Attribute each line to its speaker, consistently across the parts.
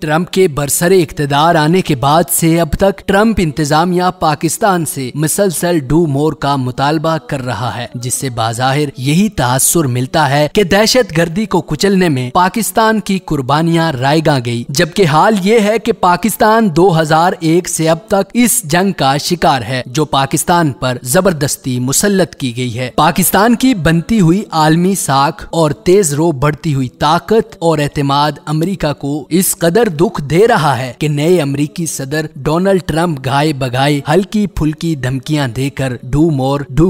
Speaker 1: Trump के बरसरे इख्तिदार आने के बाद से अब तक ट्रंप इंतजामिया पाकिस्तान से मुसलसल डू मोर का मुतालबा कर रहा है, जिससे बाज़ाहिर यही तासुर मिलता है कि दहशत गर्दी को कुचलने में पाकिस्तान की कुर्बानियां रायगा गई, जबकि हाल ये है कि पाकिस्तान 2001 से अब तक इस जंग का शिकार है जो पाकिस्तान पर जबरदस्ती मुसल्लत की गई है। पाकिस्तान की बनती हुई आलमी साख और तेज रो बढ़ती हुई ताकत और एतमाद अमेरिका को इस कदर दुख दे रहा है कि नए अमेरिकी सदर डोनाल्ड ट्रंप गाए बगाए हल्की फुल्की धमकियां देकर डू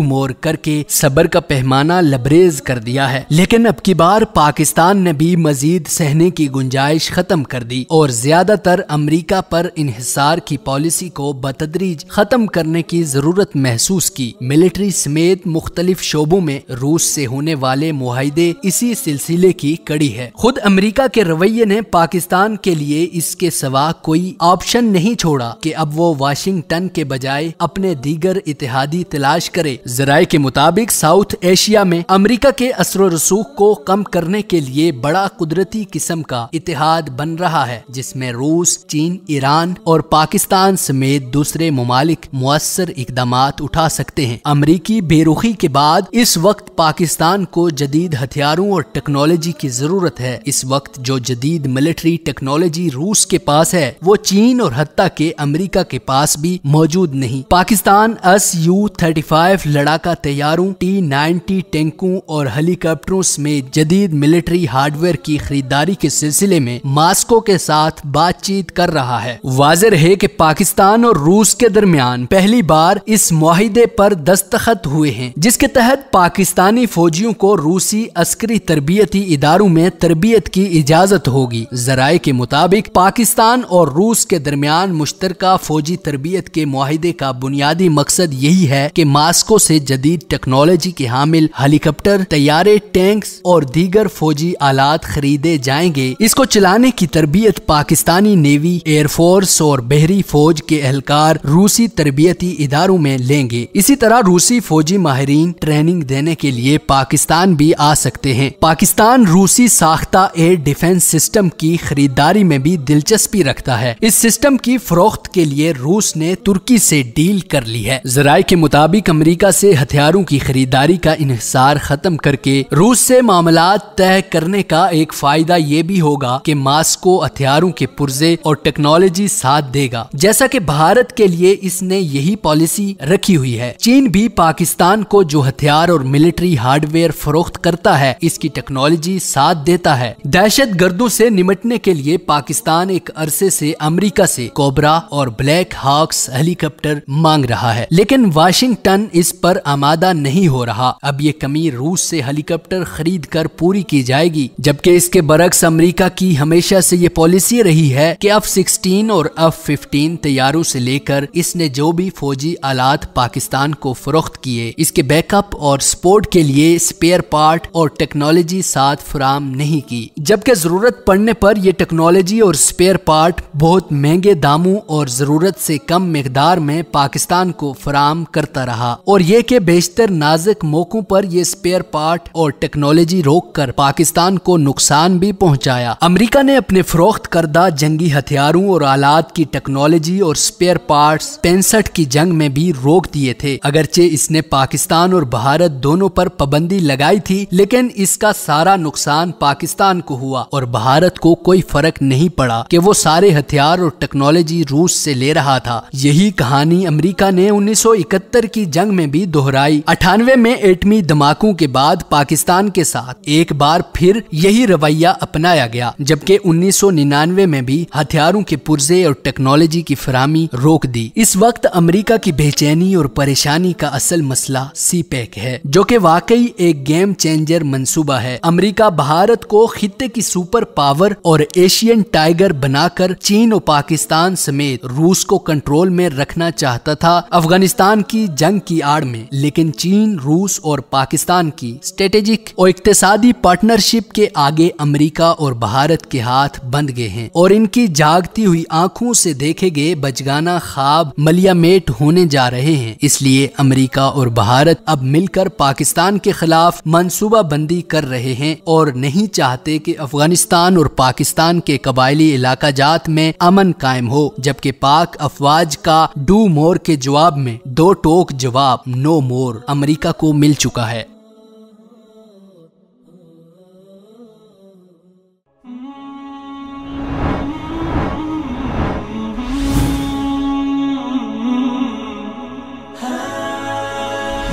Speaker 1: मोर करके सब्र का पैमाना लबरेज कर दिया है। लेकिन अब की बार पाकिस्तान ने भी मजीद सहने की गुंजाइश खत्म कर दी और ज्यादातर अमेरिका पर इन्हिसार की पॉलिसी को बतदरीज खत्म करने की जरूरत महसूस की। मिलिट्री समेत मुख्तलिफ शोबों में रूस से होने वाले मुआहिदे इसी सिलसिले की कड़ी है। खुद अमेरिका के रवैये ने पाकिस्तान के लिए इसके सिवा कोई ऑप्शन नहीं छोड़ा कि अब वो वाशिंगटन के बजाय अपने दीगर इत्तेहादी तलाश करे। ज़राए के मुताबिक साउथ एशिया में अमेरिका के असर रसूख को कम करने के लिए बड़ा कुदरती किस्म का इत्तेहाद बन रहा है, जिसमें रूस, चीन, ईरान और पाकिस्तान समेत दूसरे मुमालिक मुअस्सर इक़दामात उठा सकते हैं। अमेरिकी बेरुखी के बाद इस वक्त पाकिस्तान को जदीद हथियारों और टेक्नोलॉजी की जरूरत है। इस वक्त जो जदीद मिलिट्री टेक्नोलॉजी रूस के पास है वो चीन और हत्ता के अमेरिका के पास भी मौजूद नहीं। पाकिस्तान Su-35 लड़ाका तैयारों, T-90 टैंकों और हेलीकॉप्टरों समेत जदीद मिलिट्री हार्डवेयर की खरीदारी के सिलसिले में मास्को के साथ बातचीत कर रहा है। वाज़ेह है कि पाकिस्तान और रूस के दरमियान पहली बार इस मुआहिदे पर दस्तखत हुए हैं, जिसके तहत पाकिस्तानी फौजियों को रूसी अस्करी तरबियती इदारों में तरबियत की इजाजत होगी। ज़राए के मुताबिक पाकिस्तान और रूस के दरमियान मुश्तरका फौजी तरबियत के मुआहिदे का बुनियादी मकसद यही है कि मास्को से जदीद टेक्नोलॉजी के हामिल हेलीकॉप्टर, तैयारे, टैंक्स और दीगर फौजी आलात खरीदे जाएंगे। इसको चलाने की तरबियत पाकिस्तानी नेवी, एयरफोर्स और बहरी फौज के एहलकार रूसी तरबियती इदारों में लेंगे। इसी तरह रूसी फौजी माहिरीन ट्रेनिंग देने के लिए पाकिस्तान भी आ सकते हैं। पाकिस्तान रूसी साख्ता एयर डिफेंस सिस्टम की खरीदारी में भी दिलचस्पी रखता है। इस सिस्टम की फरोख्त के लिए रूस ने तुर्की से डील कर ली है। ज़राए के मुताबिक अमेरिका से हथियारों की खरीदारी का इन्हिसार खत्म करके रूस से मामलात तय करने का एक फायदा ये भी होगा कि मास्को हथियारों के पुर्जे और टेक्नोलॉजी साथ देगा, जैसा कि भारत के लिए इसने यही पॉलिसी रखी हुई है। चीन भी पाकिस्तान को जो हथियार और मिलिट्री हार्डवेयर फरोख्त करता है, इसकी टेक्नोलॉजी साथ देता है। दहशत गर्दों से निमटने के लिए पाकिस्तान एक अरसे से अमेरिका से कोबरा और ब्लैक हॉक्स हेलीकॉप्टर मांग रहा है, लेकिन वाशिंगटन इस पर आमादा नहीं हो रहा। अब ये कमी रूस से हेलीकॉप्टर खरीद कर पूरी की जाएगी, जबकि इसके बरक्स अमेरिका की हमेशा से ये पॉलिसी रही है कि F-16 और F-15 तैयारों से लेकर इसने जो भी फौजी आलात पाकिस्तान को फरोख्त किए, इसके बैकअप और सपोर्ट के लिए स्पेयर पार्ट और टेक्नोलॉजी साथ फराम नहीं की, जबकि जरूरत पड़ने पर यह टेक्नोलॉजी और स्पेयर पार्ट बहुत महंगे दामों और जरूरत से कम मिकदार में पाकिस्तान को फराम करता रहा, और ये कि बेशतर नाजुक मौकों पर ये स्पेयर पार्ट और टेक्नोलॉजी रोक कर पाकिस्तान को नुकसान भी पहुंचाया। अमेरिका ने अपने फरोख्त करदा जंगी हथियारों और आलात की टेक्नोलॉजी और स्पेयर पार्ट्स 65 की जंग में भी रोक दिए थे। अगरचे इसने पाकिस्तान और भारत दोनों पर पाबंदी लगाई थी, लेकिन इसका सारा नुकसान पाकिस्तान को हुआ और भारत को कोई फर्क नहीं पड़ा कि वो सारे हथियार और टेक्नोलॉजी रूस से ले रहा था। यही कहानी अमेरिका ने 1971 की जंग में भी दोहराई। 98 में एटमी धमाकों के बाद पाकिस्तान के साथ एक बार फिर यही रवैया अपनाया गया, जबकि 1999 में भी हथियारों के पुर्जे और टेक्नोलॉजी की फरामी रोक दी। इस वक्त अमेरिका की बेचैनी और परेशानी का असल मसला CPEC है, जो कि वाकई एक गेम चेंजर मंसूबा है। अमेरिका भारत को खित्ते की सुपर पावर और एशियन टाइगर बनाकर चीन और पाकिस्तान समेत रूस को कंट्रोल में रखना चाहता था अफगानिस्तान की जंग की आड़ में। लेकिन चीन, रूस और पाकिस्तान की स्ट्रेटेजिक और इक्तिसादी पार्टनरशिप के आगे अमेरिका और भारत के हाथ बंद गए हैं और इनकी जागती हुई आंखों से देखे गए बचगाना ख्वाब मलियामेट होने जा रहे हैं। इसलिए अमेरिका और भारत अब मिलकर पाकिस्तान के खिलाफ मंसूबा बंदी कर रहे हैं और नहीं चाहते कि अफगानिस्तान और पाकिस्तान के कबायली इलाका जात में अमन कायम हो। जबकि पाक अफवाज का डू मोर के जवाब में दो टोक जवाब नो मोर अमेरिका को मिल चुका है।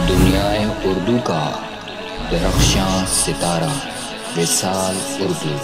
Speaker 2: दुनियाए उर्दू का दरख्शां सितारा विसाल उर्दू।